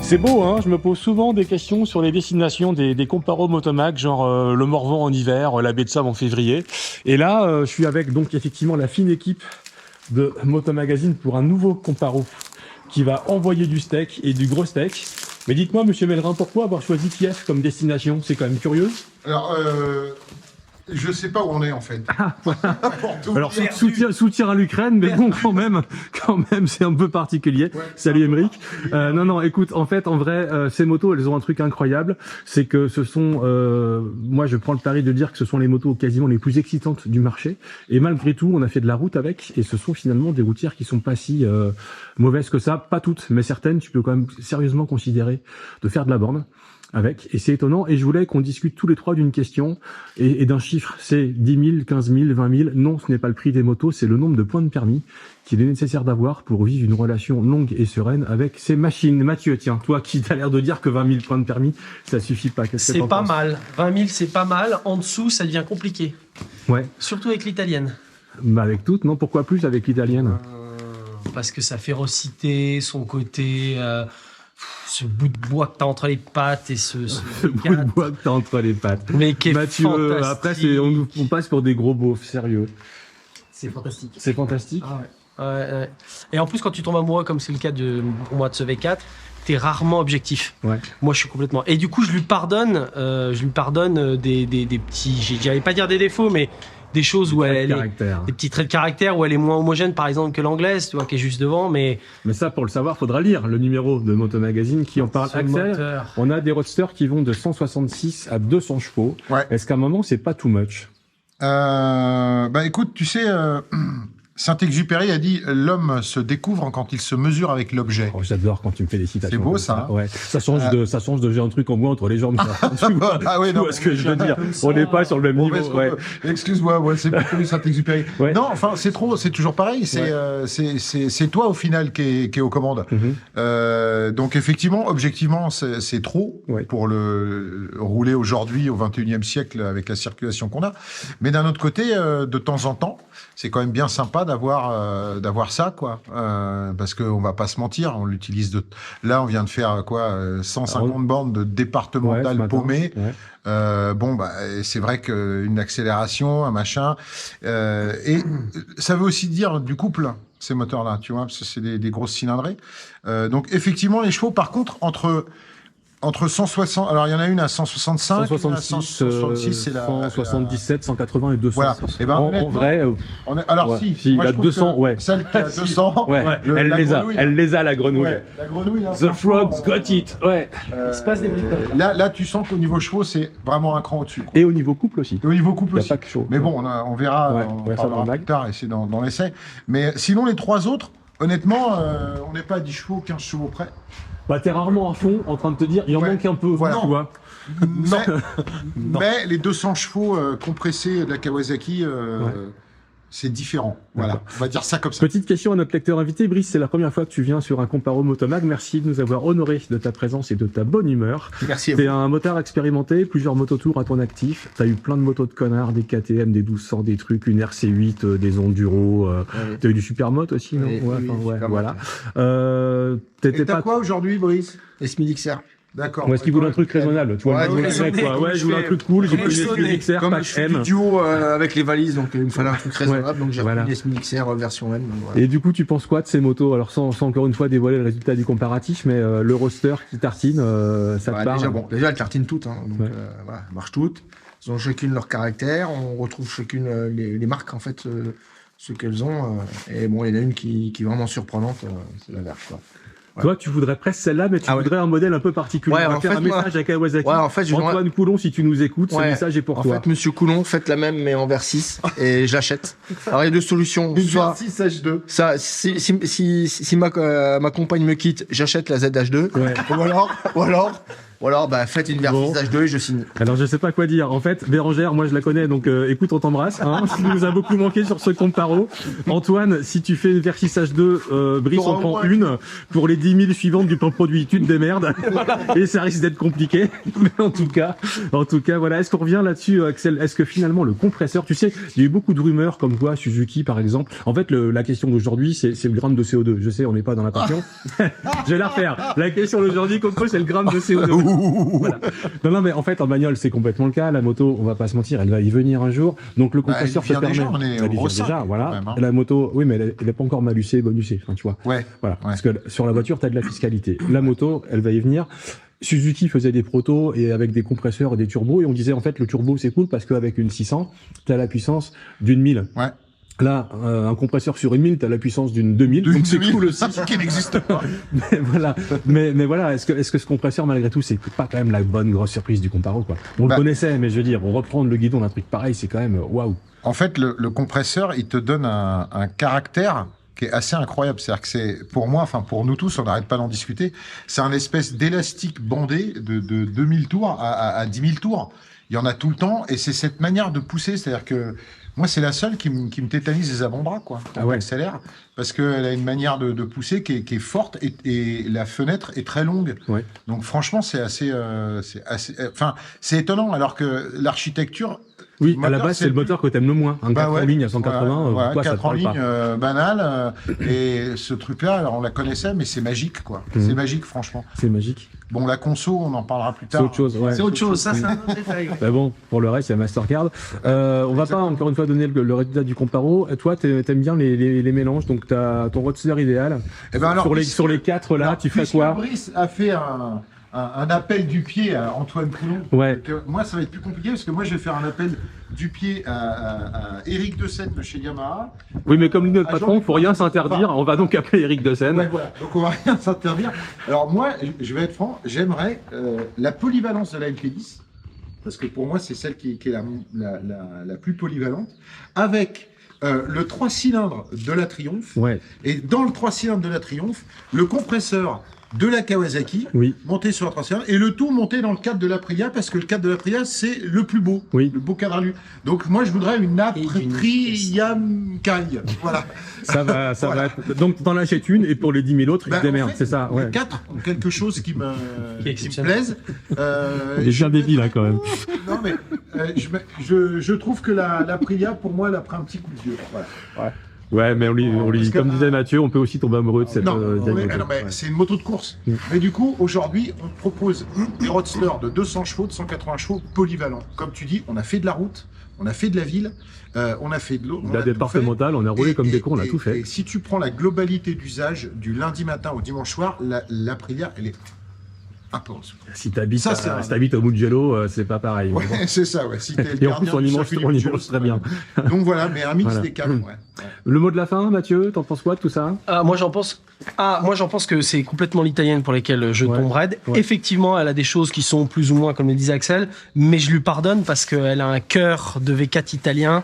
C'est beau, hein. Je me pose souvent des questions sur les destinations des comparos Motomac, genre le Morvan en hiver, la baie de Somme en février. Et là, je suis avec donc effectivement la fine équipe de Moto Magazine pour un nouveau comparo qui va envoyer du steak et du gros steak. Mais dites-moi, monsieur Mellerin, pourquoi avoir choisi Kiev comme destination? C'est quand même curieux. Alors, je sais pas où on est en fait. Alors soutien à l'Ukraine, mais bon quand même c'est un peu particulier. Ouais, salut Émeric. Non, écoute, en vrai, ces motos, elles ont un truc incroyable, c'est que ce sont, moi je prends le pari de dire que ce sont les motos quasiment les plus excitantes du marché. Et malgré tout, on a fait de la route avec, et ce sont finalement des routières qui sont pas si mauvaises que ça. Pas toutes, mais certaines, tu peux quand même sérieusement considérer de faire de la borne avec, et c'est étonnant, et je voulais qu'on discute tous les trois d'une question et d'un chiffre. C'est 10 000, 15 000, 20 000. Non, ce n'est pas le prix des motos, c'est le nombre de points de permis qu'il est nécessaire d'avoir pour vivre une relation longue et sereine avec ces machines. Mathieu, tiens, toi qui t'as l'air de dire que 20 000 points de permis, ça suffit pas. C'est pas mal. 20 000, c'est pas mal. En dessous, ça devient compliqué. Ouais. Surtout avec l'italienne. Bah avec toutes, non? Pourquoi plus avec l'italienne? Parce que sa férocité, son côté... ce bout de bois que t'as entre les pattes et ce bout de bois que t'as entre les pattes. Mais qui est Mathieu, après on passe pour des gros beaufs, sérieux. C'est fantastique. C'est fantastique. Ah ouais. Et en plus, quand tu tombes amoureux, comme c'est le cas pour moi de ce V4, t'es rarement objectif. Ouais. Moi, je suis complètement. Et du coup, je lui pardonne des petits. J'allais pas dire des défauts, mais des choses où elle est, des petits traits de caractère où elle est moins homogène, par exemple, que l'anglaise, tu vois, qui est juste devant. Mais ça, pour le savoir, faudra lire le numéro de Moto Magazine qui en parle. Axel, on a des roadsters qui vont de 166 à 200 chevaux. Ouais. Est-ce qu'à un moment, c'est pas too much? Écoute, tu sais, Saint-Exupéry a dit « L'homme se découvre quand il se mesure avec l'objet ». Oh, j'adore quand tu me fais des citations. C'est beau, ça. Ouais. Ça change de j'ai un truc en bois entre les jambes. Ah oui, non. Ce que je veux dire. On n'est pas sur le même niveau. Ouais. Excuse-moi, c'est plutôt Saint-Exupéry. Ouais. Non, enfin, c'est toujours pareil. C'est toi, au final, qui est aux commandes. Donc, effectivement, objectivement, c'est trop pour le rouler aujourd'hui, au 21e siècle, avec la circulation qu'on a. Mais d'un autre côté, de temps en temps, c'est quand même bien sympa d'avoir ça, quoi. Parce qu'on va pas se mentir, on l'utilise là, on vient de faire 150 bornes de départemental paumé. Ouais. C'est vrai qu'une accélération, un machin, et ça veut aussi dire du couple, ces moteurs-là, tu vois, parce que c'est des grosses cylindrées. Donc effectivement, les chevaux, par contre, entre 160, alors il y en a une à 165, 166, c'est la 177, 180 et 200. Voilà. Et ben en vrai, alors si il a 200, celle qui a 200, elle les a la grenouille. Ouais, la grenouille. Hein, The frogs got it. Ouais. Il se passe des bricoles. Là, tu sens qu'au niveau chevaux, c'est vraiment un cran au-dessus. Et au niveau couple aussi. Et au niveau couple aussi. Pas que chaud. Mais bon, on verra, on parlera plus tard, et c'est dans l'essai. Mais sinon, les trois autres, honnêtement, on n'est pas à 10 chevaux, 15 chevaux près. Bah, t'es rarement à fond en train de te dire, il en manque un peu, voilà. Tu vois. Mais les 200 chevaux compressés de la Kawasaki, c'est différent. Voilà, on va dire ça comme ça. Petite question à notre lecteur invité. Brice, c'est la première fois que tu viens sur un comparo Motomag. Merci de nous avoir honoré de ta présence et de ta bonne humeur. Merci à vous. T'es un motard expérimenté, plusieurs mototours à ton actif. T'as eu plein de motos de connards, des KTM, des 1200, des trucs, une RC8, des Enduro. T'as eu du Supermoto aussi, non? Voilà. T'étais pas quoi aujourd'hui, Brice? S1000XR. D'accord. Est-ce qu'il voulait un truc raisonnable? Tu vois, je voulais un truc cool, j'ai pris une XR, comme pack je suis M. duo avec les valises, donc il me fallait un truc raisonnable, donc j'ai pris une S1000XR version M. Voilà. Et du coup, tu penses quoi de ces motos? Alors, sans encore une fois dévoiler le résultat du comparatif, mais le roster qui tartine, ça te parle? Déjà, elles tartinent toutes, hein, donc elles marchent toutes. Elles ont chacune leur caractère, on retrouve chacune les marques, en fait, ce qu'elles ont. Et bon, il y en a une qui est vraiment surprenante, c'est la verte, quoi. Ouais. Toi, tu voudrais presque celle-là, mais tu voudrais un modèle un peu particulier. Ouais, on va faire un message à Kawasaki. Antoine Coulon, si tu nous écoutes, ce message est pour toi. En fait, monsieur Coulon, faites la même, mais en VR6, et je l'achète. Alors, il y a deux solutions. Une VR6 H2. Ça, si ma compagne me quitte, j'achète la ZH2. Ouais. Ou alors, Ou alors, faites une Versage 2 et je signe. Alors, je sais pas quoi dire. En fait, Bérangère, moi, je la connais, donc écoute, on t'embrasse. Hein. Tu nous as beaucoup manqué sur ce compte paro. Antoine, si tu fais une Versage 2, Brice en prend une. Pour les 10 000 suivantes du plan produit, tu te démerdes. Et ça risque d'être compliqué. Mais en tout cas, voilà. Est-ce qu'on revient là-dessus, Axel? Est-ce que finalement, le compresseur, tu sais, il y a eu beaucoup de rumeurs comme quoi Suzuki, par exemple. En fait, la question d'aujourd'hui, c'est le gramme de CO2. Je sais, on n'est pas dans la passion. Je vais la refaire. La question d'aujourd'hui, Coco, c'est le gramme de CO2. Voilà. Non, mais en fait, en bagnole, c'est complètement le cas. La moto, on va pas se mentir, elle va y venir un jour. Donc, le compresseur se permet. Déjà, on est elle y vient déjà, voilà. Même, hein. La moto, oui, mais elle est pas encore malucée, bonusée. Enfin, tu vois. Ouais. Voilà. Parce que sur la voiture, t'as de la fiscalité. La moto, elle va y venir. Suzuki faisait des protos et avec des compresseurs et des turbos, et on disait en fait le turbo c'est cool parce qu'avec une 600, t'as la puissance d'une 1000. Ouais. Là, un compresseur sur une 1000, t'as la puissance d'une 2000, donc c'est cool aussi. Qui n'existe pas. mais voilà, est-ce que ce compresseur, malgré tout, c'est pas quand même la bonne grosse surprise du comparo, quoi? On le connaissait, mais je veux dire, reprendre le guidon d'un truc pareil, c'est quand même waouh. En fait, le compresseur, il te donne un caractère qui est assez incroyable. C'est-à-dire que c'est, pour moi, enfin pour nous tous, on n'arrête pas d'en discuter, c'est un espèce d'élastique bandé de 2000 tours à 10 000 tours. Il y en a tout le temps, et c'est cette manière de pousser, c'est-à-dire que moi, c'est la seule qui me tétanise les avant-bras, quoi. Ah ouais. Accélère, parce qu'elle a une manière de pousser qui est forte, et la fenêtre est très longue. Ouais. Donc franchement, c'est assez, c'est étonnant, alors que l'architecture. Oui, à la base, c'est le moteur que t'aimes le moins. Un 4 en ligne à 180, voilà, ça 4 en ligne, banal. Et ce truc-là, alors on la connaissait, mais c'est magique, quoi. C'est magique, franchement. C'est magique. Bon, la conso, on en parlera plus tard. C'est autre chose, ouais. C'est autre chose, ça, c'est un autre détail. Bah bon, pour le reste, il y a Mastercard. On va pas encore une fois donner le résultat du comparo. Toi, t'aimes bien les mélanges, donc t'as ton roadster idéal. Eh ben alors, sur les 4 là, tu fais quoi? Brice a fait un appel du pied à Antoine Poulon. Ouais. Moi, ça va être plus compliqué parce que moi, je vais faire un appel du pied à Eric Deseine de chez Yamaha. Oui, mais comme lui notre patron, faut rien s'interdire. On va donc appeler Eric Deseine. Ouais, voilà. Donc on va rien s'interdire. Alors moi, je vais être franc, j'aimerais la polyvalence de la LP10 parce que pour moi, c'est celle qui est la plus polyvalente avec le 3 cylindres de la Triumph. Ouais. Et dans le 3 cylindres de la Triumph, le compresseur de la Kawasaki, monté sur la 3 cylindres, et le tout monté dans le cadre de l'Aprilia, parce que le cadre de l'Aprilia, c'est le plus beau, le beau cadre à lui. Donc moi, je voudrais une Aprilia Kai. Voilà. Ça va être... Donc t'en achètes une, et pour les 10 000 autres, ils se démerdent, c'est ça. Ouais. 4, quelque chose qui me plaise. On est bien débile, là, quand même. Non, mais je trouve que l'Aprilia, pour moi, elle a pris un petit coup de vieux. Voilà. Ouais. Ouais, mais on lit comme disait Mathieu, on peut aussi tomber amoureux de cette mais c'est une moto de course. Mais du coup, aujourd'hui, on propose des roadsters de 200 chevaux, de 180 chevaux polyvalents. Comme tu dis, on a fait de la route, on a fait de la ville, on a fait de l'eau. La départementale, on a roulé comme des cons, on a tout fait. Et si tu prends la globalité d'usage du lundi matin au dimanche soir, l'Aprilia, elle est un peu en dessous. Si t'habites au Mugello, c'est pas pareil. Ouais, c'est ça, ouais. Si et en plus, on y mange très bien. Donc voilà, mais un mix des calmes, ouais. Le mot de la fin, Mathieu, t'en penses quoi de tout ça? Moi j'en pense que c'est complètement l'italienne pour lesquelles je tombe raide. Ouais. Effectivement, elle a des choses qui sont plus ou moins, comme le disait Axel, mais je lui pardonne parce qu'elle a un cœur de V4 italien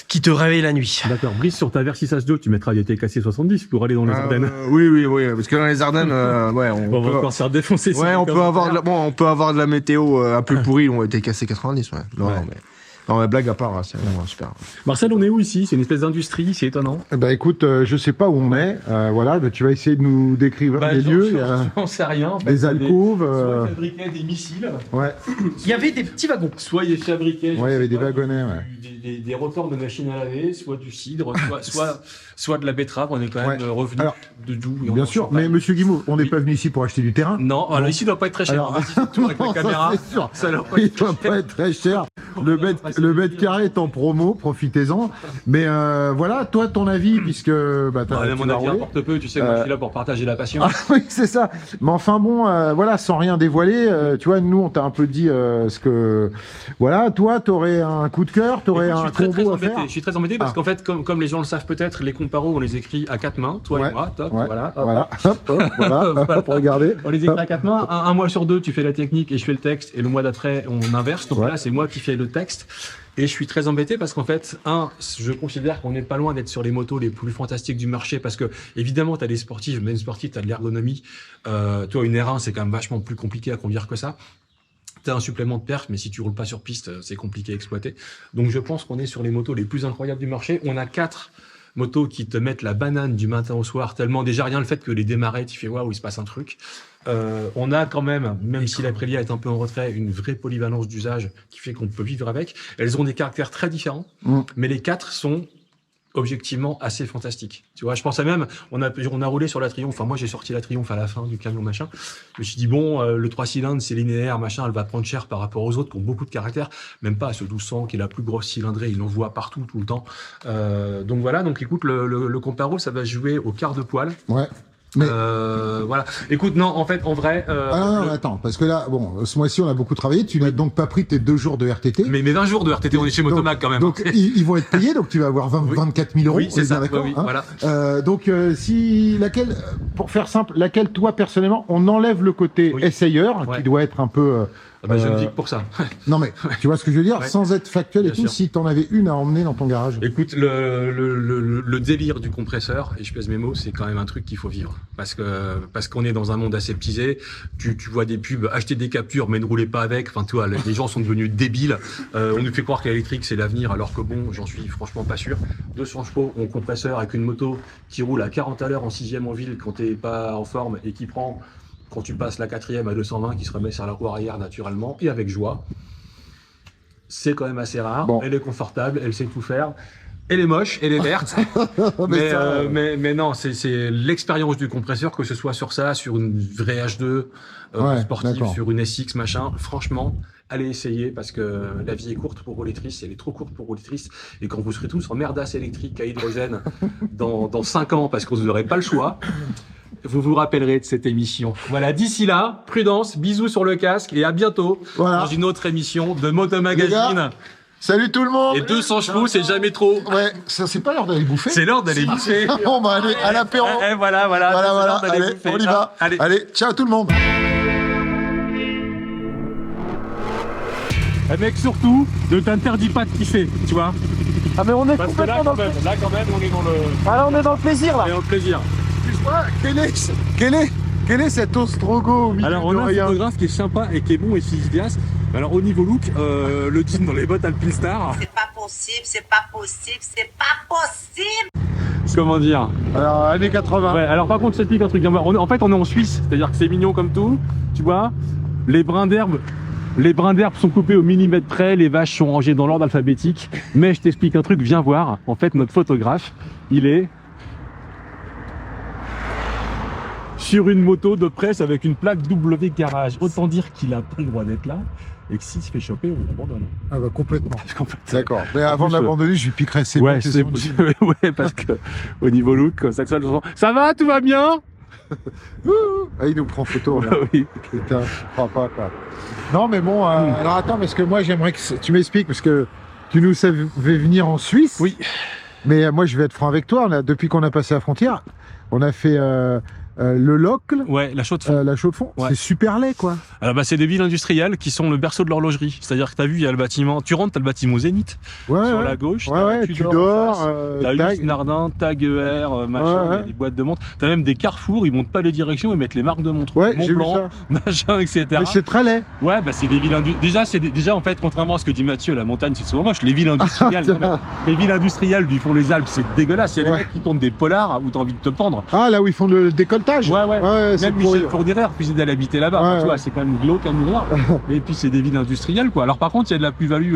qui te réveille la nuit. D'accord. Brice, sur ta Versage 2, tu mettras des TKC 70 pour aller dans les Ardennes. Oui, parce que dans les Ardennes, on va encore se faire défoncer. Ouais, on peut avoir de la météo un peu pourrie, on TKC 90, ouais. Non, mais blague à part, c'est vraiment super. Marcel, on est où ici? C'est une espèce d'industrie, c'est étonnant. Écoute, je sais pas où on est. Voilà, tu vas essayer de nous décrire les lieux. J'en sais rien. En fait, des alcôves. Soit ils fabriquaient des missiles. Ouais. Il y avait des petits wagons. Soit ils fabriquaient. Ouais, il y avait des wagonnets, des rotors de machines à laver, soit du cidre, soit de la betterave. On est quand même revenu de Doubs. Bien sûr, mais monsieur Guimau, on n'est pas venu ici pour acheter du terrain. Non, alors ici, il doit pas être très cher. Surtout avec la caméra. Ça doit pas être très cher. Le mètre carré est en promo, profitez-en. Mais voilà, toi, ton avis, puisque mon avis importe peu, tu sais, moi je suis là pour partager la passion. Ah, oui, c'est ça. Mais enfin bon, voilà, sans rien dévoiler, tu vois, nous, on t'a un peu dit ce que... Voilà, toi, t'aurais un coup de cœur, t'aurais un combo à faire. Je suis très embêté parce qu'en fait, comme les gens le savent peut-être, les comparos, on les écrit à 4 mains, toi et moi, top, voilà. Voilà, pour regarder. On les écrit à 4 mains. Un mois sur 2, tu fais la technique et je fais le texte, et le mois d'après, on inverse. Donc là, c'est moi qui fais le texte. Et je suis très embêté parce qu'en fait, je considère qu'on n'est pas loin d'être sur les motos les plus fantastiques du marché parce que, évidemment, tu as des sportifs, même sportifs, tu as de l'ergonomie. Toi, une R1, c'est quand même vachement plus compliqué à conduire que ça. Tu as un supplément de perf, mais si tu roules pas sur piste, c'est compliqué à exploiter. Donc, je pense qu'on est sur les motos les plus incroyables du marché. On a 4 motos qui te mettent la banane du matin au soir, tellement déjà rien le fait que les démarrer, tu fais waouh, il se passe un truc. On a quand même si l'Aprilia est un peu en retrait, une vraie polyvalence d'usage qui fait qu'on peut vivre avec. Elles ont des caractères très différents, mais les 4 sont objectivement assez fantastiques. Tu vois, je pense à même, on a roulé sur la Triumph, enfin moi j'ai sorti la Triumph à la fin du camion machin, je me suis dit bon, le 3 cylindres c'est linéaire machin, elle va prendre cher par rapport aux autres qui ont beaucoup de caractère, même pas à ce 1200 qui est la plus grosse cylindrée, il en voit partout tout le temps. Donc voilà, donc écoute, le Comparo ça va jouer au quart de poil. Ouais. Mais voilà. Écoute, non, en fait, en vrai. non, attends, parce que là, bon, ce mois-ci, on a beaucoup travaillé. Tu n'as donc pas pris tes 2 jours de RTT. Mais 20 jours de RTT, on est chez Motomac quand même. Donc, ils vont être payés, donc tu vas avoir 24 000 euros. Oui, c'est ça. D'accord. Oui, hein. voilà. Donc, pour faire simple, laquelle, toi, personnellement, on enlève le côté essayeur, qui doit être un peu. Je ne dis que pour ça. Non mais, tu vois ce que je veux dire, sans être factuel et tout, si t'en avais une à emmener dans ton garage. Écoute, le délire du compresseur, et je pèse mes mots, c'est quand même un truc qu'il faut vivre. Parce qu'on est dans un monde aseptisé, tu vois des pubs, acheter des captures, mais ne roulez pas avec, enfin, tu vois, les gens sont devenus débiles. On nous fait croire que l'électrique, c'est l'avenir, alors que bon, j'en suis franchement pas sûr. 200 chevaux, en compresseur, avec une moto qui roule à 40 à l'heure en 6e en ville quand t'es pas en forme, et qui prend, quand tu passes la 4e à 220, qui se remet sur la roue arrière naturellement et avec joie. C'est quand même assez rare. Bon. Elle est confortable, elle sait tout faire. Elle est moche, elle est verte. mais non, c'est l'expérience du compresseur, que ce soit sur ça, sur une vraie H2 sportive, sur une SX, machin. Franchement, allez essayer parce que la vie est courte pour rouler triste, elle est trop courte pour rouler triste. Et quand vous serez tous en merdasse électrique à hydrogène dans 5 ans, parce que vous n'aurez pas le choix, vous vous rappellerez de cette émission. Voilà, d'ici là, prudence, bisous sur le casque et à bientôt dans une autre émission de Moto Magazine. Salut tout le monde. Et 200 chevaux, c'est jamais trop. Ouais, ça c'est pas l'heure d'aller bouffer. C'est l'heure d'aller bouffer. Bon bah allez, à l'apéro. Voilà. Allez, on y va. Allez, ciao tout le monde. Mec, surtout, ne t'interdis pas de kiffer, tu vois. Ah mais on est parce que là quand même, on est dans le. Ah là, on est dans le plaisir là. On est dans le plaisir. Quel est cet Ostrogo au milieu? Alors on a un photographe qui est sympa et qui est bon et efficace. Alors au niveau look, le jean dans les bottes Alpinstar. C'est pas possible. Comment dire? Alors années 80. Ouais, alors par contre, je t'explique un truc. En fait, on est en Suisse, c'est-à-dire que c'est mignon comme tout, tu vois. Les brins d'herbe sont coupés au millimètre près, les vaches sont rangées dans l'ordre alphabétique. Mais je t'explique un truc, viens voir. En fait, notre photographe, il est sur une moto de presse avec une plaque W garage. Autant dire qu'il n'a pas le droit d'être là et que s'il se fait choper, on l'abandonne. Ah bah complètement. D'accord. Mais avant de l'abandonner, je lui piquerai ses ouais, ouais, parce que au niveau look, ça va, tout va bien. Ah, il nous prend photo là. Oui. Putain, je crois pas quoi. Non mais bon, alors attends, parce que moi j'aimerais que tu m'expliques, parce que tu nous savais venir en Suisse. Oui. Mais moi je vais être franc avec toi, depuis qu'on a passé la frontière, on a fait le Locle. Ouais, la chaux de fond. La chaux de fond. Ouais. C'est super laid, quoi. Alors, bah, c'est des villes industrielles qui sont le berceau de l'horlogerie. C'est-à-dire que t'as vu, il y a le bâtiment, tu rentres, t'as le bâtiment Zénith. Ouais, sur la gauche. Ouais, tu dors. T'as Ulysse Nardin, Tag ER, machin, des boîtes de montres. T'as même des carrefours, ils montent pas les directions, ils mettent les marques de montres. Ouais, j'ai vu ça. Machin, etc. Mais c'est très laid. Ouais, bah, c'est des villes industrielles. Déjà, en fait, contrairement à ce que dit Mathieu, la montagne, c'est souvent moche. Les villes industrielles, les villes industrielles du fond les Alpes, c'est dégueulasse. Il y a des mecs qui tournent des polars où t'as envie de te pendre. Ah, là où ils font le décolletage. Ouais, même Michel Fourniret refusait d'aller habiter là-bas. Tu vois, c'est quand même glauque à mourir. Et puis c'est des villes industrielles, quoi. Alors par contre, il y a de la plus-value,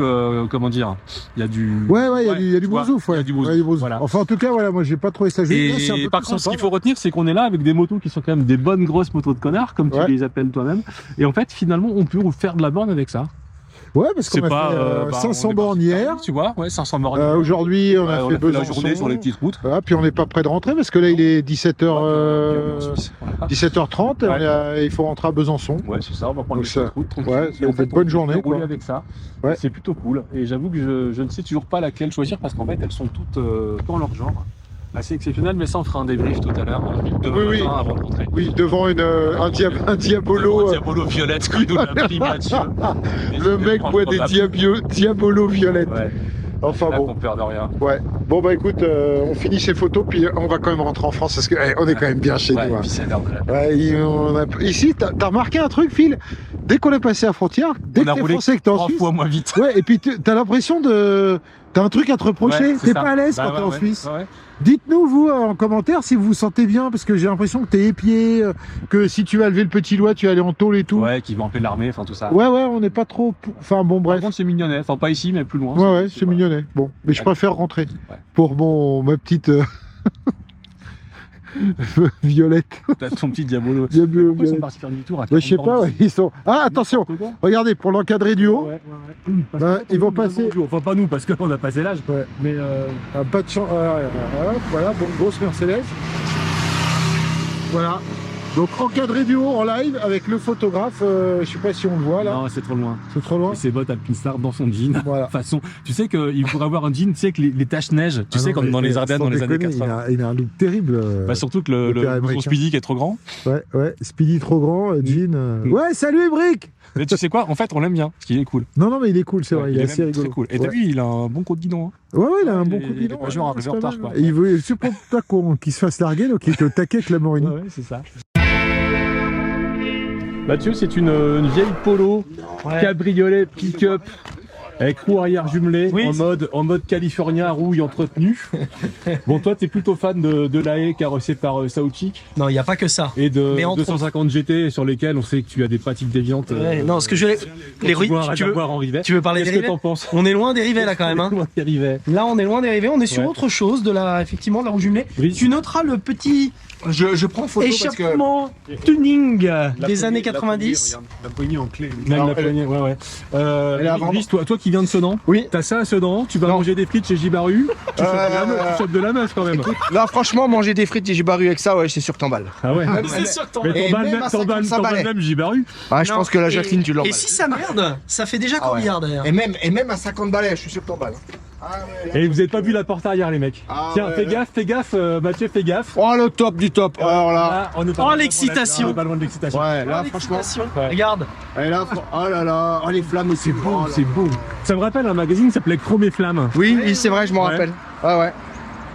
comment dire, il y a du. Il y a du bon zouf, Il y a du bon zouf. Voilà. Enfin, en tout cas, voilà, moi j'ai pas trouvé ça joli. Et par contre, ce qu'il faut retenir, c'est qu'on est là avec des motos qui sont quand même des bonnes grosses motos de connards, comme tu les appelles toi-même. Et en fait, finalement, on peut faire de la borne avec ça. Ouais, parce qu'on a fait 500 bornes hier. Tu vois, 500 bornes. Aujourd'hui, on a fait la journée sur les petites routes. Puis on n'est pas près de rentrer parce que là, il est 17h30. Il faut rentrer à Besançon. Ouais, c'est ça. On va prendre les petites routes. Ouais, c'est une bonne journée. Rouler avec ça. C'est plutôt cool. Et j'avoue que je ne sais toujours pas laquelle choisir parce qu'en fait, elles sont toutes dans leur genre. Assez exceptionnel, mais ça on fera un débrief tout à l'heure. Oui. Avant de rentrer. Oui, devant un Diabolo. Un Diabolo violette qui nous l'a pris Mathieu. Le mec boit des Diabolo violettes. Ouais. Enfin Là, bon. on perd de rien. Ouais. Bon bah écoute, on finit ces photos puis on va quand même rentrer en France parce que on est quand même bien chez nous. Hein. Puis c'est l'heure de la- Ouais, ici, t'as remarqué un truc, Phil? Dès qu'on est passé à la frontière, dès que t'es français que t'es en 3 Suisse, fois moins vite. ouais, et puis t'as l'impression de... T'as un truc à te reprocher, Ouais, c'est t'es ça. pas à l'aise Bah quand ouais, t'es en ouais. Suisse. Ouais. Dites-nous, vous, en commentaire, si vous vous sentez bien, parce que j'ai l'impression que t'es épié, que si tu vas lever le petit doigt, tu vas aller en tôle et tout. Ouais, qui va appeler l'armée, enfin tout ça. Ouais, on n'est pas trop... Enfin bon, Par bref. contre, c'est mignonnet. Enfin, pas ici, mais plus loin. Ouais, c'est mignonnet. Bon, mais je préfère rentrer Ouais. pour ma petite Violette. T'as ton petit Diabolo. Diabolo Pourquoi ils sont Violette. partis faire demi-tour à Bah, je sais pas, ouais, ils sont... Ah, attention, regardez, pour l'encadré du haut, Ouais. bah, ils vont passer... Enfin, pas nous, parce qu'on a passé l'âge. Ouais. Mais Pas de chance. Voilà, bon, grosse Mercedes. Voilà. Donc encadré du haut en live avec le photographe. Je sais pas si on le voit là. non, c'est trop loin. C'est trop loin. Et ses bottes Alpinstar dans son jean. Voilà. Façon, tu sais qu'il pourrait avoir un jean, tu sais, que les taches neige, tu sais, comme dans les Ardennes dans les années 80. Il a un look terrible. Bah, surtout que le père le américain. Speedy qui est trop grand. Ouais. Speedy trop grand, jean. Ouais, salut Emric. Mais tu sais quoi, en fait, on l'aime bien, parce qu'il est cool. Non, mais il est cool, c'est vrai. Il est assez même rigolo. très cool. Et t'as Ouais. vu, il a un bon coup de guidon. Hein. Ouais, il a un bon Il coup de est guidon. pas joueur, arrivé en retard, quoi. Et il veut super pas qu'il se fasse larguer, donc il était au taquet avec la Morini. Ouais, c'est ça. Mathieu, c'est une vieille Polo, cabriolet pick-up, avec roue arrière jumelée, Oui. en mode California, rouille entretenue. Bon, toi, t'es plutôt fan de l'AE carrossé par Sauchik Non, il n'y a pas que ça. et de Mais entre 250 GT sur lesquels on sait que tu as des pratiques déviantes. Ouais, non, ce que je les tu veux en rivet. tu veux parler des Qu'est-ce que rivets t'en penses? On est loin des rivets là quand même. Hein. Loin des rivets. Là, on est loin des rivets. On est sur Ouais. autre chose effectivement, de la roue jumelée. Brice. Tu noteras le petit Je prends photo parce que... échappement tuning des années 90. La poignée en clé. Même la poignée, ouais. Elle est avant. Brice, toi qui viens de Sedan, Oui. t'as ça à Sedan, tu vas manger des frites chez Gibaru, tu chopes de la meuf quand même. Là, franchement, manger des frites et j'ai barru avec ça, ouais, c'est sûr que t'emballes. Ah ouais. C'est sûr que t'en- Mais Et t'emballes même même, à 55 balais. même Gibaru. Ouais, je Non, pense que la et- Jacqueline, tu l'emballes. Et si ça merde, ça fait déjà Ah ouais. combien d'ailleurs. Et même à 50 balais, je suis sûr que t'emballes. Ah ouais, là. Et vous avez pas vu la porte arrière les mecs. Ah Tiens, ouais. fais gaffe, Mathieu, fais gaffe. Oh, le top du top. Alors là. Là, on est pas Oh, loin de l'excitation. on est pas loin de l'excitation. Ouais, là, Oh, franchement. l'excitation. Ouais. Regarde. Et là, oh là là. Oh, les flammes aussi. Beau, c'est beau. Ça me rappelle un magazine qui s'appelait Chrome et Flamme. Oui, c'est vrai, je m'en Ouais. rappelle. Ah ouais.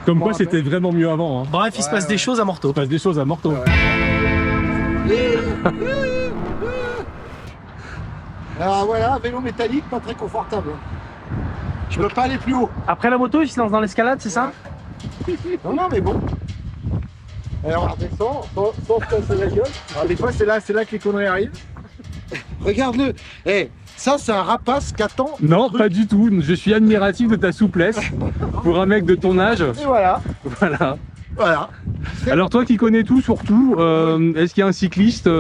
Comme quoi c'était vraiment mieux avant. Hein. Bref, il se passe des choses à Morteau. Il se passe des choses à Morteau. Alors voilà, vélo métallique, pas très confortable. Je peux pas aller plus haut. Après la moto, il se lance dans l'escalade, c'est ça? Non, mais bon. Alors on redescend, sans se casser la gueule. Alors des fois c'est là que les conneries arrivent. Regarde-le. Ça c'est un rapace qui attend. Non, pas du tout. Je suis admiratif de ta souplesse pour un mec de ton âge. Et voilà. Voilà. Alors toi qui connais tout surtout, est-ce qu'il y a un cycliste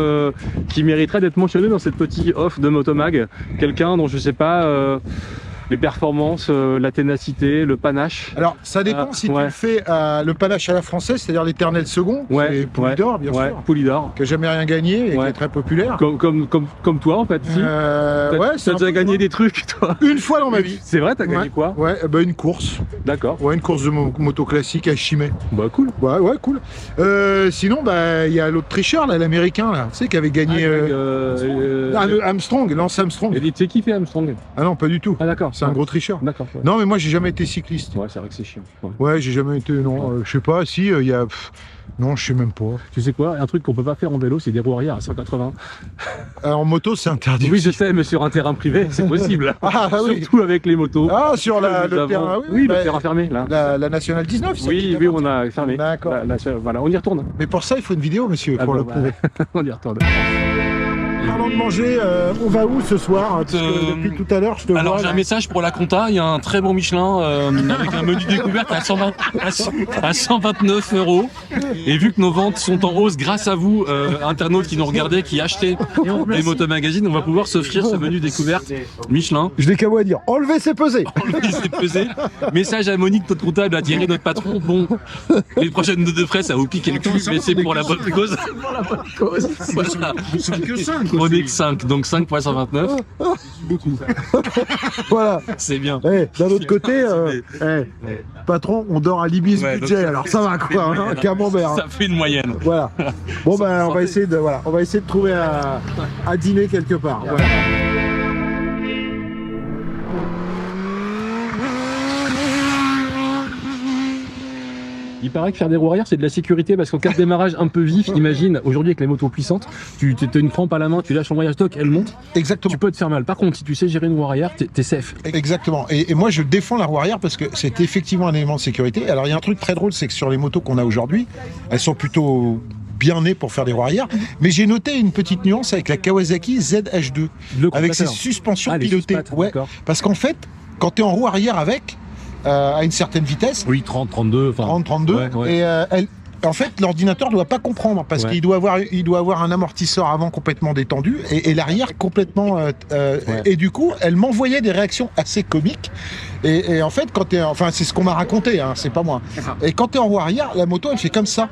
qui mériterait d'être mentionné dans cette petite off de Motomag? Quelqu'un dont je sais pas les performances, la ténacité, le panache. Alors ça dépend si tu ouais. le fais le panache à la française, c'est-à-dire l'éternel second, c'est Poulidor bien sûr, Poulidor. qui a jamais rien gagné et qui est très populaire. Comme toi en fait. Si. Ouais, T'as déjà gagné des trucs toi. une fois dans ma vie. C'est vrai, t'as gagné quoi? Ouais, une course. D'accord. Ouais, une course de moto classique à Chimay. Bah cool. Ouais, cool. Sinon, il y a l'autre tricheur, là, l'américain, là, tu sais, qui avait gagné Armstrong, Lance Armstrong. Et tu sais qui fait Armstrong? Ah non, pas du tout. Ah d'accord. C'est un gros tricheur. D'accord. Ouais. Non, mais moi, j'ai jamais été cycliste. Ouais, c'est vrai que c'est chiant. Ouais. Ouais, j'ai jamais été, non. Je sais pas, si, il y a... non, je sais même pas. Tu sais quoi? Un truc qu'on peut pas faire en vélo, c'est des roues arrière à 180. En moto, c'est interdit. Oui, je sais, mais sur un terrain privé, c'est possible. Ah oui. Surtout avec les motos. Ah, sur Nous le avons- terrain, Oui, le terrain fermé, là. La Nationale 19, ça, Oui, qui on a fermé. D'accord. Voilà, on y retourne. Mais pour ça, il faut une vidéo, monsieur, pour le prouver. On y retourne. Parlant de manger, on va où ce soir? Parce que depuis tout à l'heure, je te Alors vois. j'ai là. un message pour la compta, il y a un très bon Michelin avec un menu découverte à 129 €. Et vu que nos ventes sont en hausse grâce à vous, internautes qui nous regardaient, qui achetaient les motomagazines, on va pouvoir s'offrir ce menu découverte Michelin. Je n'ai qu'à vous à dire, enlevez c'est pesé. C'est pesé. Message à Monique, notre comptable, à Thierry, notre patron. Bon, les prochaines notes de frais, ça va vous piquer le cul, mais c'est pour la bonne cause. Voilà. prenez que 5, donc 5 fois 129. Voilà. C'est bien. D'un autre côté, patron, on dort à l'Ibis budget, alors ça va quoi, hein, camembert. Ça fait une moyenne. Voilà. Bon ben on va essayer de trouver à dîner quelque part. Voilà. Il paraît que faire des roues arrière c'est de la sécurité parce qu'en cas de démarrage un peu vif, imagine aujourd'hui avec les motos puissantes, tu as une crampe à la main, tu lâches l'embrayage stock, elle monte. Exactement. Tu peux te faire mal. Par contre, si tu sais gérer une roue arrière, t'es safe. Exactement. Et moi je défends la roue arrière parce que c'est effectivement un élément de sécurité. Alors il y a un truc très drôle, c'est que sur les motos qu'on a aujourd'hui, elles sont plutôt bien nées pour faire des roues arrière, mais j'ai noté une petite nuance avec la Kawasaki ZH2 avec ses suspensions pilotées. Ouais, parce qu'en fait, quand tu es en roue arrière avec à une certaine vitesse. Oui, 30, 32. 30, 32. Ouais. Et en fait, l'ordinateur ne doit pas comprendre parce qu'il doit avoir un amortisseur avant complètement détendu et l'arrière complètement. Et du coup, elle m'envoyait des réactions assez comiques. Et en fait, c'est ce qu'on m'a raconté, hein, c'est pas moi. Et quand tu es en roue arrière, la moto, elle fait comme ça.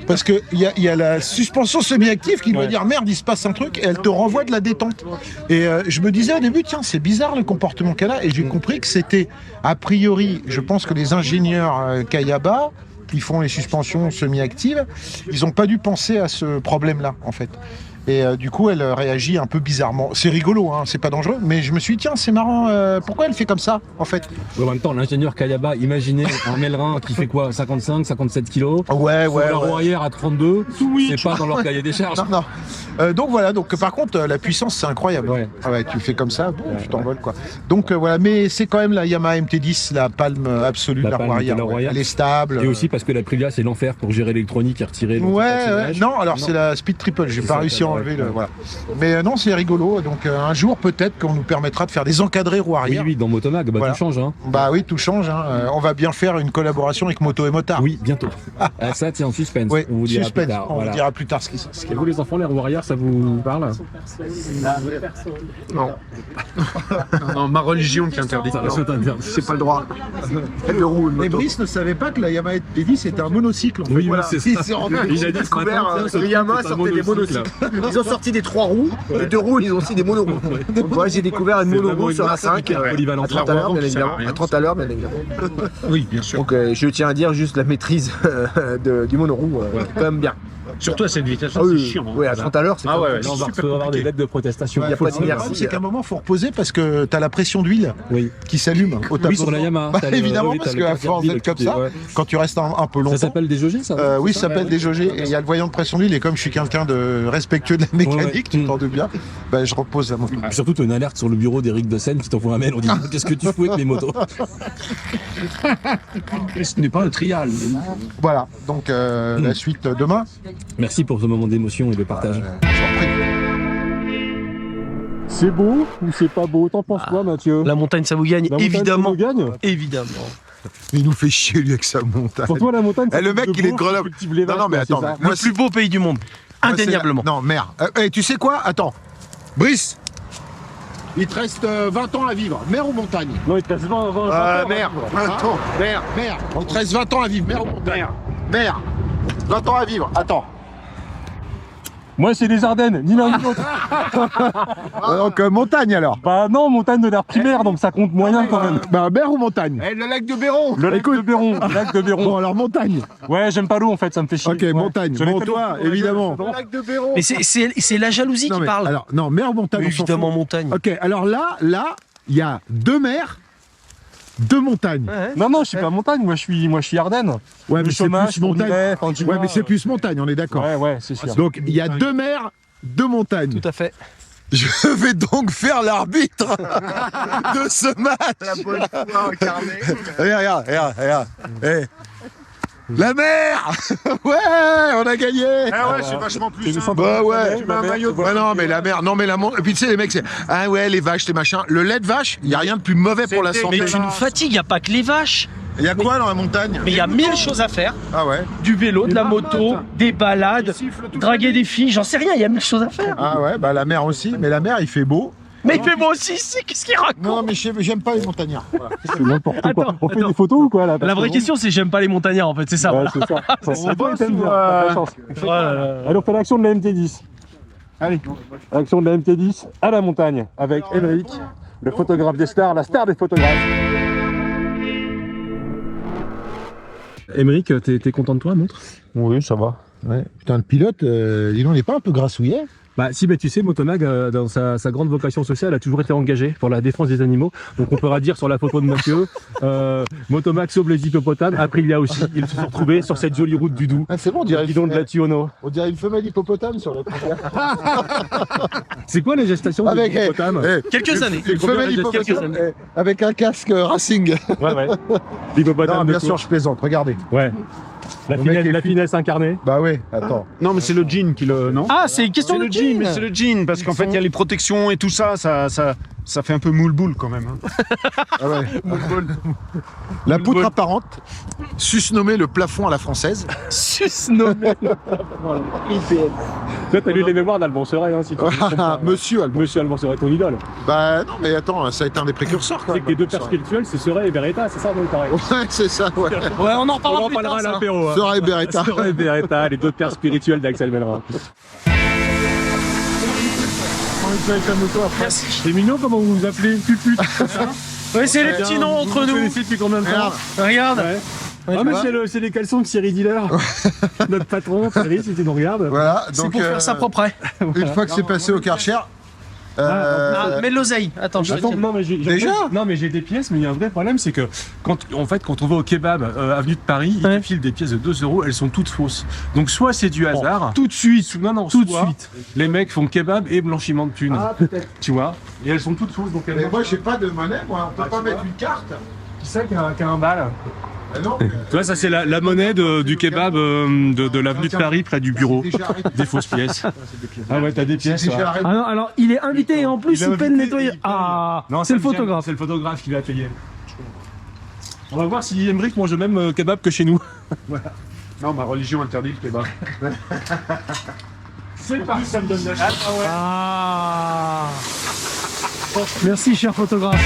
Parce qu'il y a la suspension semi-active qui doit dire merde, il se passe un truc, et elle te renvoie de la détente. Et je me disais au début, tiens, c'est bizarre le comportement qu'elle a, et j'ai compris que c'était, a priori, je pense que les ingénieurs Kayaba, qui font les suspensions semi-actives, ils n'ont pas dû penser à ce problème-là, en fait. Et du coup, elle réagit un peu bizarrement. C'est rigolo, hein, c'est pas dangereux, mais je me suis dit, tiens, c'est marrant, pourquoi elle fait comme ça, en fait? En même temps, l'ingénieur Kayaba, imaginez un Melrin qui fait quoi, 55, 57 kilos. Ouais. La roue arrière à 32, c'est pas dans leur cahier des charges. Non. Donc voilà, par contre, la puissance, c'est incroyable. Ouais, tu fais comme ça, tu t'envoles, quoi. Donc voilà, mais c'est quand même la Yamaha MT-10, la palme absolue de la roue arrière. Elle est stable. Et aussi parce que la Aprilia, c'est l'enfer pour gérer l'électronique et retirer. Non, alors c'est la Speed Triple, j'ai pas réussi à enlever voilà. Mais non, c'est rigolo. Donc un jour, peut-être qu'on nous permettra de faire des encadrés roues arrière. Oui, dans Motomag, tout change. Hein. Bah oui, tout change. Hein. On va bien faire une collaboration avec Moto et Motard. Oui, bientôt. Ça, c'est en suspense. Oui, on vous dira plus tard. On vous dira plus tard ce qui se passe. Et vous, les enfants, les roues arrière, ça vous parle? Non. Non, ma religion qui interdit. C'est pas le droit. Mais Brice ne savait pas que la Yamaha MT-10 était un monocycle. Oui, voilà. C'est ça. Il a découvert que Yamaha sortait des monocycles. Ils ont sorti des 3 roues, les 2 roues, ils ont aussi des monoroues. Donc moi j'ai découvert une monoroue sur la 5 à 30 à l'heure, bien évidemment. À 30 à l'heure, bien évidemment. Oui, bien sûr. Donc je tiens à dire juste la maîtrise du monoroue, quand même bien. Surtout à cette vitesse-là, c'est chiant. Oui, à 30 à l'heure, c'est on va avoir des lettres de protestation. Il n'y a pas d'inertie. C'est qu'à un moment, il faut reposer parce que tu as la pression d'huile qui s'allume au tableau. Oui, sur la Yamaha. Évidemment, parce qu'à force d'être comme ça, quand tu restes un peu longtemps. Ça s'appelle déjaugé, ça? Oui, ça s'appelle déjaugé. Et il y a le voyant de pression d'huile. Et comme je suis quelqu'un de respectueux de la mécanique, tu t'en doutes bien, je repose la moto. Surtout, tu as une alerte sur le bureau d'Éric de Seine qui t'envoie un mail en disant qu'est-ce que tu fous avec les motos? Ce n'est pas un trial. Voilà, donc la suite demain. Merci pour ce moment d'émotion et de partage. C'est beau ou c'est pas beau? T'en penses quoi, Mathieu? La montagne, ça vous gagne, évidemment. Évidemment. Il nous fait chier, lui, avec sa montagne. Pour toi, la montagne, le mec, il est de Grenoble. Non, mais attends. Le plus beau pays du monde. Indéniablement. Non, merde. Tu sais quoi? Attends. Brice, il te reste 20 ans à vivre. Mer ou montagne? Non, il te reste 20 ans. Mer. Attends. Mer. Il te reste 20 ans à vivre. Mer ou montagne? Mer. 20 ans à vivre. Attends. Moi, c'est les Ardennes, ni l'un ni l'autre. Donc, montagne alors? Bah non, montagne de l'air primaire, donc ça compte moyen quand même. Bah, mer ou montagne? Le lac de Béron. Le lac de Béron. Lac de Béron. Bon, alors montagne. Ouais, j'aime pas l'eau en fait, ça me fait chier. Ok, montagne. Bon, toi, évidemment. Le lac de Béron. Mais c'est la jalousie qui parle. Alors, non, mer ou montagne? Évidemment, montagne. Ok, alors là, il y a 2 mers. 2 montagnes. Non, je suis pas montagne, moi je suis Ardennes. Ouais, mais c'est plus montagne. Ouais, mais c'est plus montagne, on est d'accord. Ouais, c'est sûr. Donc il y a 2 mers, 2 montagnes. Tout à fait. Je vais donc faire l'arbitre de ce match. La bonne foi incarnée. Regarde. La mer. Ouais, on a gagné. Ah ouais, c'est vachement plus simple. Bah ouais. Non, mais la mer, et puis tu sais les mecs c'est les vaches, les machins. Le lait de vache, il y a rien de plus mauvais pour la santé. Mais tu nous fatigues, y a pas que les vaches. Il y a quoi dans la montagne? Mais il y a 1000 choses à faire. Ah ouais. Du vélo, de la moto, des balades, draguer des filles, j'en sais rien, il y a 1000 choses à faire. Ah ouais, bah la mer aussi, mais la mer il fait beau. Mais il fait beau aussi ici, qu'est-ce qu'il raconte? Non, mais j'aime pas les montagnards. Voilà. C'est n'importe quoi. Attends, On fait des photos ou quoi là? La vraie question c'est j'aime pas les montagnards en fait, c'est ça. Ouais, Voilà. c'est ça. On bosse ou, Allez, on fait l'action de la MT-10. Allez, action de la MT10 à la montagne avec Émeric, le photographe des stars, la star des photographes. Émeric, t'es content de toi, montre? Oui, ça va. Ouais. Putain, le pilote, dis donc, il est pas un peu grassouillet? Bah si, tu sais, Motomag, dans sa grande vocation sociale, a toujours été engagé pour la défense des animaux. Donc on pourra dire sur la photo de Mathieu, Motomag sauve les hippopotames. Après, il y a aussi, ils se sont retrouvés sur cette jolie route du Doubs. Ah, c'est bon, on dirait, Bidon de la Tuono. on dirait une femelle hippopotame sur la première. C'est quoi les gestations de Avec, l'hippopotame? Quelques années. Une femelle hippopotame avec un casque racing. Ouais. L'hippopotame Non, de bien sûr, course. je plaisante, regardez. Ouais. La finesse incarnée. Bah oui, attends. Non, mais c'est le jean qui le. Non? Ah, c'est une question C'est de le jean, mais c'est le jean, parce qu'en fait, il y a les protections et tout ça, ça fait un peu moule-boule quand même. Hein. Ah ouais. La poutre apparente, susnommée le plafond à la française. Susnommé. Toi, t'as lu les mémoires d'Alban Seret, hein, si tu Monsieur Albon. Monsieur Alban Seret, ton idole. Bah non, mais attends, ça a été un des précurseurs quand C'est même. que les deux pères spirituels, c'est Seret et Beretta, c'est ça, donc pareil. Ouais, c'est ça, ouais. Ouais, on en reparlera On en plus tard. parlera à ça. l'apéro. Sera et Beretta. Seret et Beretta, les deux pères spirituels d'Axel Melra. Merci. C'est mignon comment vous vous appelez Puput. Ouais, c'est les petits noms entre Vous nous. connaissez depuis combien de temps? Regarde. Ouais. Ah mais c'est les caleçons de Thierry Diller. Notre patron, Thierry, si tu nous regardes. Voilà, C'est donc pour faire ça propre. une fois que c'est passé au Karcher, Ah, mets de l'oseille. Attends, je Attends, non mais Déjà non mais j'ai des pièces, mais il y a un vrai problème, c'est que quand on va au kebab avenue de Paris, ils te filent des pièces de 2 €, elles sont toutes fausses. Donc soit c'est du hasard, tout de suite. tout de suite. Les mecs font kebab et blanchiment de thunes. Tu vois. Et elles sont toutes fausses, donc elles. mais moi j'ai pas de monnaie, moi, on peut pas mettre une carte. Qui c'est qui a un bal? Ah non, Tu vois, ça c'est la monnaie du kebab de l'avenue de Paris près du bureau. déjà arrêté. Des fausses pièces. Ah ouais, t'as des pièces. Déjà ouais. arrêté. Ah non, alors il est invité et en plus il paie le nettoyer. Ah, Non, c'est le ça me gêne, photographe. C'est le photographe qui l'a payé. On va voir si Emmerich mange le même kebab que chez nous. Non, ma religion interdit le kebab. C'est parti, ça me donne la chance. Ah. Merci cher photographe.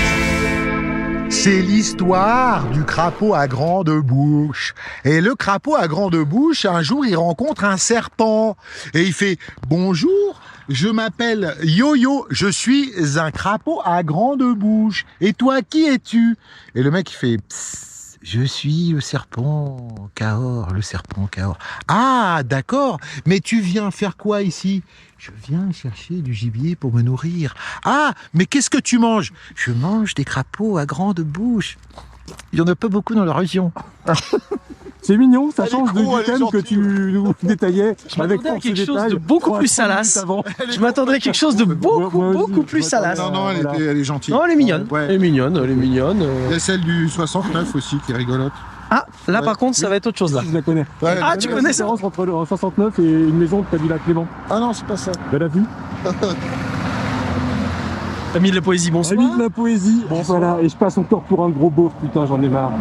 C'est l'histoire du crapaud à grande bouche. Et le crapaud à grande bouche, un jour, il rencontre un serpent. Et il fait « Bonjour, je m'appelle Yo-Yo, je suis un crapaud à grande bouche. Et toi, qui es-tu » Et le mec, il fait « Psst, je suis le serpent Cahors, le serpent Cahors. »« Ah, d'accord, mais tu viens faire quoi ici ?»« Je viens chercher du gibier pour me nourrir. »« Ah, mais qu'est-ce que tu manges ?»« Je mange des crapauds à grande bouche. » Il n'y en a pas beaucoup dans la région. C'est mignon, ça Elle est change con, de elle est thème que gentille. tu nous détaillais avec m'attendais à force quelque de chose détail. de beaucoup plus 3 minutes salace. avant. Je m'attendrais à quelque chose de beaucoup Moi aussi, beaucoup plus je salace. m'attendais Non, non, elle est gentille. Non, elle est mignonne. Ouais. Elle est mignonne, elle est mignonne. Il y a celle du 69 aussi qui est rigolote. Ah, là par contre, ça va être autre chose là. Je la connais. Ouais, Ah, tu connais ça? La différence entre le 69 et une maison près du lac Clément. Ah non, c'est pas ça. Elle a vu? Ami de la poésie, bonsoir. Ami de la poésie. Bon voilà, et je passe encore pour un gros beauf, putain, j'en ai marre.